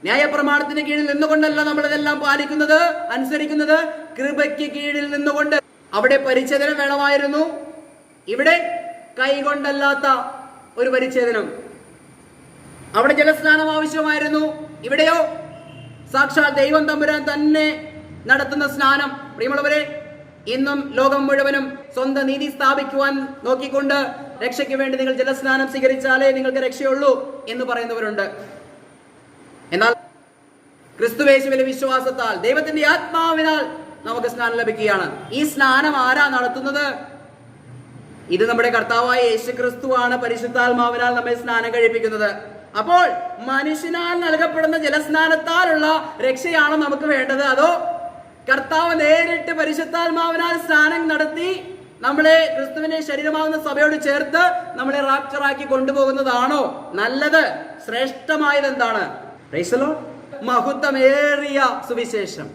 ന്യായപ്രമാണത്തിന് കീഴിൽ നിന്നുകൊണ്ടല്ല നമ്മൾ ഇതെല്ലാം പാലിക്കുന്നത്, അനുസരിക്കുന്നത്. കൃപയ്ക്ക് കീഴിൽ നിന്നുകൊണ്ട്. അവിടെ പരിച്ഛേദനം വേണമായിരുന്നു, ഇവിടെ കൈകൊണ്ടല്ലാത്ത ഒരു പരിച്ഛേദനം. അവിടെ ജലസ്നാനം ആവശ്യമായിരുന്നു, ഇവിടെയോ സാക്ഷാൽ ദൈവം തമ്പുരാൻ തന്നെ നടത്തുന്ന സ്നാനം. പ്രിയമുള്ളവരെ, ഇന്നും ലോകം മുഴുവനും സ്വന്തം നീതി സ്ഥാപിക്കുവാൻ നോക്കിക്കൊണ്ട് രക്ഷയ്ക്ക് വേണ്ടി നിങ്ങൾ ജലസ്നാനം സ്വീകരിച്ചാലേ നിങ്ങൾക്ക് രക്ഷയുള്ളൂ എന്ന് പറയുന്നവരുണ്ട്. എന്നാൽ ക്രിസ്തുയേശുവിലെ വിശ്വാസത്താൽ ദൈവത്തിന്റെ ആത്മാവിനാൽ നമുക്ക് സ്നാനം ലഭിക്കുകയാണ്. ഈ സ്നാനം ആരാ നടത്തുന്നത്? ഇത് നമ്മുടെ കർത്താവായ യേശു ക്രിസ്തുവാണ് പരിശുദ്ധാത്മാവിനാൽ നമ്മെ സ്നാനം കഴിപ്പിക്കുന്നത്. അപ്പോൾ മനുഷ്യനാൽ നൽകപ്പെടുന്ന ജലസ്നാനത്താലുള്ള രക്ഷയാണ് നമുക്ക് വേണ്ടത്, അതോ കർത്താവ് നേരിട്ട് പരിശുദ്ധാത്മാവിനാൽ സ്നാനം നടത്തി നമ്മളെ ക്രിസ്തുവിന്റെ ശരീരമാകുന്ന സഭയോട് ചേർത്ത് നമ്മളെ റാപ്ചറാക്കി കൊണ്ടുപോകുന്നതാണോ നല്ലത്? ശ്രേഷ്ഠമായത് എന്താണ്? Praise the lord. മഹത്വമേറിയ സുവിശേഷം.